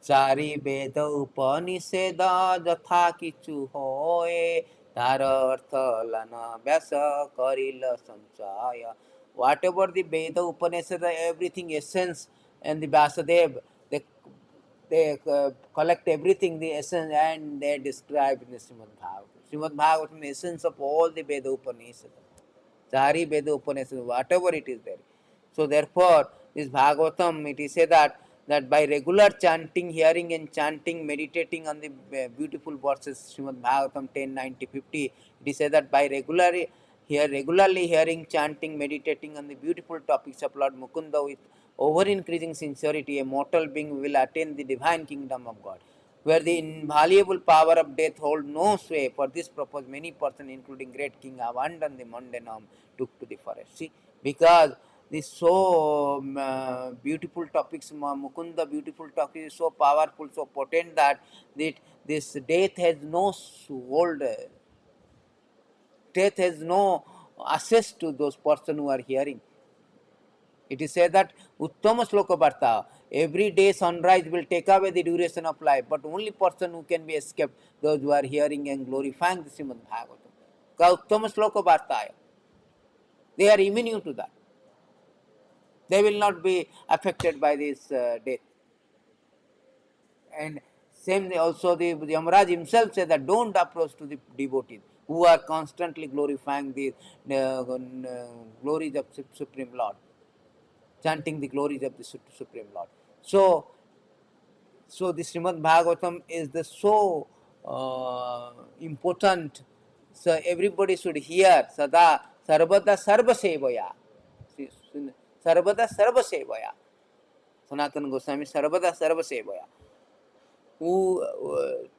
चारि वेद उपनिषेद जथा किछु होए तार अर्थ लन व्यास करिल संचय. Whatever the Veda Upanishad, everything essence and the Vyasadeva, they collect everything, the essence, and they describe in the Srimad Bhagavatam. Srimad Bhagavatam, the essence of all the Veda Upanishad. Chari Veda Upanishad, whatever it is there. So therefore, this Bhagavatam, it is said that by regular chanting, hearing and chanting, meditating on the beautiful verses, Srimad Bhagavatam 10, 90, 50, it is said that by regularly hearing, chanting, meditating on the beautiful topics of Lord Mukunda with over-increasing sincerity, a mortal being will attain the divine kingdom of God, where the invaluable power of death hold no sway. For this purpose, many persons, including great king, abandoned the mundane home, took to the forest. See, because this so beautiful topics, Mukunda beautiful topic is so powerful, so potent that this death has no hold. Death has no access to those persons who are hearing. It is said that Uttama Sloka Varta, every day sunrise will take away the duration of life, but only person who can be escaped, those who are hearing and glorifying the Srimad Bhagavatam. Ka Uttama Sloka Vartaya. They are immune to that. They will not be affected by this death. And same also the Yamaraj himself said that don't approach to the devotees who are constantly glorifying the glories of Supreme Lord, chanting the glories of the Supreme Lord. So the Srimad Bhagavatam is the so important. So everybody should hear Sada Sarvada Sarva Sevaya. Sarvada Sarva Sevaya. Sanatana Goswami Sarvada Sarva Sevaya. who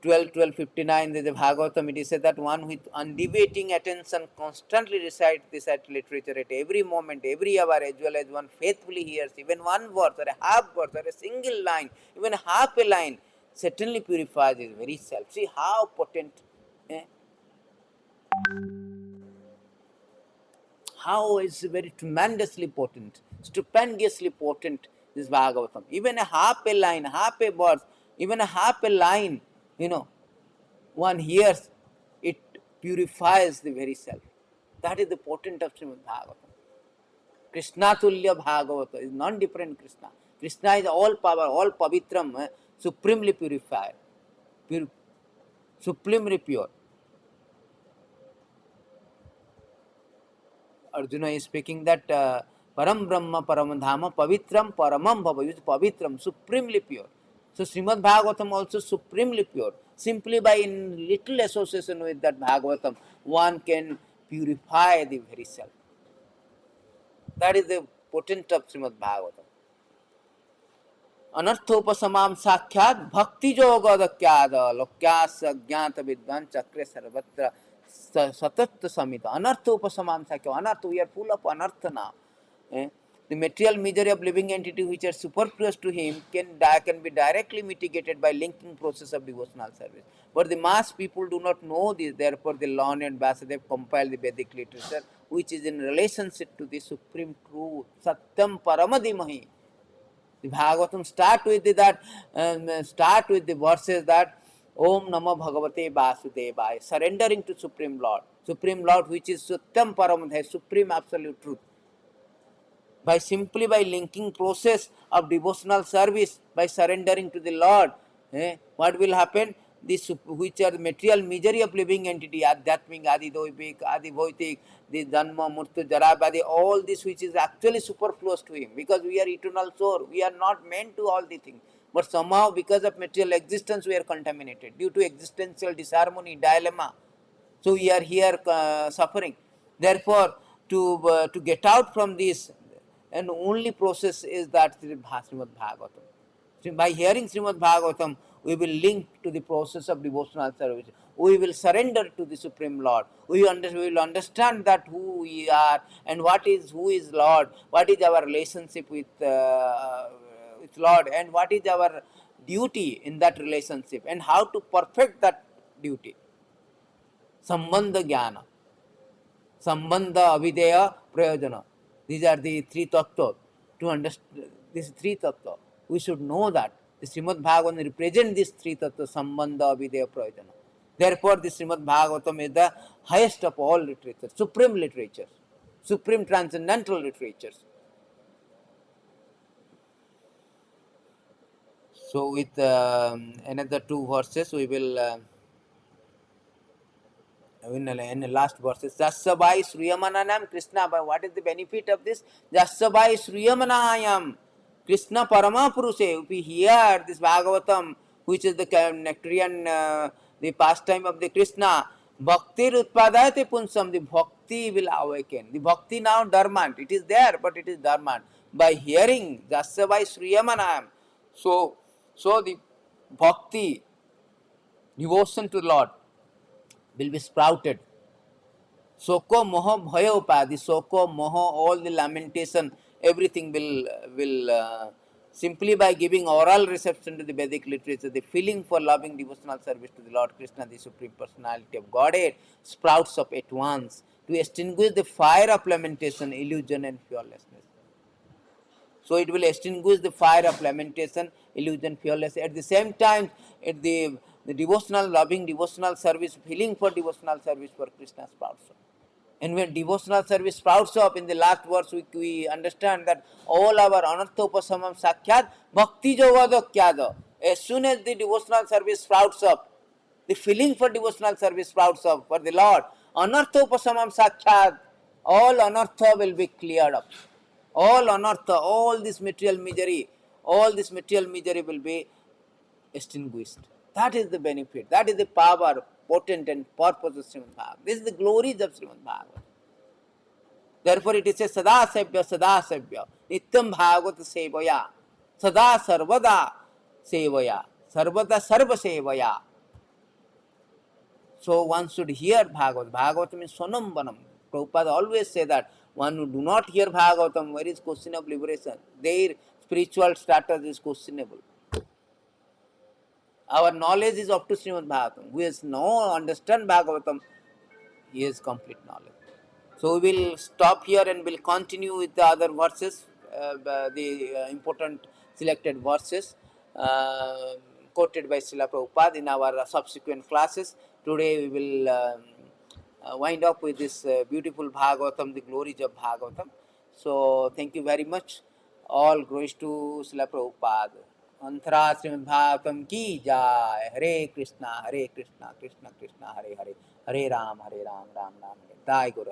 12:59 there's a Bhagavatam, it is said that one with undeviating attention constantly recites this at literature at every moment, every hour, as well as one faithfully hears even one verse or a half verse or a single line, even half a line, certainly purifies his very self. See how potent, eh? How is very tremendously potent, stupendously potent this Bhagavatam. Even a half a line, half a verse, even a half a line, one hears, it purifies the very self. That is the potent of Srimad Bhagavatam. Krishna Tulya Bhagavata is non-different Krishna. Krishna is all power, all pavitram, supremely purified, supremely pure. Arjuna is speaking that Param Brahma Param Dhama Pavitram Paramam Bhava, is Pavitram, supremely pure. So Srimad Bhagavatam also supremely pure. Simply by in little association with that Bhagavatam, one can purify the very self. That is the potent of Srimad Bhagavatam. अनर्थोपसमाम साक्षात भक्ति जोगदक्याद लोक्यास ज्ञात विद्वान चक्रे सर्वत्र सतत समित अनर्थोपसमाम साक्ष्य अनर्थ we are full of anartha now. The material misery of living entity which are superfluous to him can be directly mitigated by linking process of devotional service. But the mass people do not know this, therefore the learned Vasudev compiled the Vedic literature which is in relationship to the supreme truth, Satyam Paramadimahi. The Bhagavatam start with the verses that Om Namo Bhagavate Vasudevaya, surrendering to Supreme Lord which is Satyam Paramadhya, supreme absolute truth. By linking process of devotional service, by surrendering to the Lord, what will happen? This which are the material misery of living entity, Adhyatmik, Adi Doivik, Adi Bhautik, the Janma, Murtu, Jarabadi, all this which is actually superfluous to him, because we are eternal soul, we are not meant to all these things. But somehow because of material existence we are contaminated due to existential disharmony, dilemma. So we are here suffering. Therefore, to get out from this, and only process is that Srimad Bhagavatam. So by hearing Srimad Bhagavatam, we will link to the process of devotional service. We will surrender to the Supreme Lord. We will understand that who we are and who is Lord, what is our relationship with Lord, and what is our duty in that relationship, and how to perfect that duty. Sambandha Jnana, Sambandha Avideya Prayojana. These are the three tattvas. To understand these three tattvas, we should know that the Srimad Bhagavatam represents these three tattvas, Sambandha Avideya Prayojana. Therefore, the Srimad Bhagavatam is the highest of all literatures, supreme literatures, supreme transcendental literatures. So, with another two verses, we will. In the last verses, Jasabai Sriyamanayam Krishna. But what is the benefit of this? Jasabai Sriyamanayam Krishna Parama Purushe. If we hear this Bhagavatam, which is the nectarian, the pastime of the Krishna, Bhakti Utpadayate Punsam, the Bhakti will awaken. The Bhakti now dormant. It is there, but it is dormant. By hearing Jasabai Sriyamanayam, so the Bhakti, devotion to the Lord, will be sprouted. Soko moho bhayo upadi, soko moho, all the lamentation, everything will simply by giving oral reception to the Vedic literature, the feeling for loving devotional service to the Lord Krishna, the Supreme Personality of Godhead, sprouts up at once to extinguish the fire of lamentation, illusion and fearlessness. So it will extinguish the fire of lamentation, illusion, fearlessness. At the same time, at the devotional, loving devotional service, feeling for devotional service for Krishna sprouts up. And when devotional service sprouts up, in the last verse we understand that all our anarthopasamam sakhyat bhakti jogadakyada. As soon as the devotional service sprouts up, the feeling for devotional service sprouts up for the Lord, anarthopasamam sakhyat, all anartha will be cleared up. All anartha, all this material misery will be extinguished. That is the benefit, that is the power, potent and purpose of Srimad Bhagavatam. This is the glories of Srimad Bhagavatam. Therefore it is a Sadasavya, Nityam Bhagavata Sevaya, Sada Sarvada Sevaya. Sarvata Sarva Sevaya. So one should hear Bhagavad. Bhagavatam is Sonam Banam. Prabhupada always say that one who do not hear Bhagavatam, where is question of liberation? Their spiritual status is questionable. Our knowledge is up to Srimad Bhagavatam. Who has no understand Bhagavatam, he has complete knowledge. So we will stop here and will continue with the other verses, the important selected verses quoted by Srila Prabhupada in our subsequent classes. Today we will wind up with this beautiful Bhagavatam, the glories of Bhagavatam. So thank you very much. All glories to Srila Prabhupada. अंतरा श्रीमद् भागवतम की जाय. हरे Krishna Krishna Krishna Hare Hare, Hare Ram, Ram Ram हरे. दाय गुरु.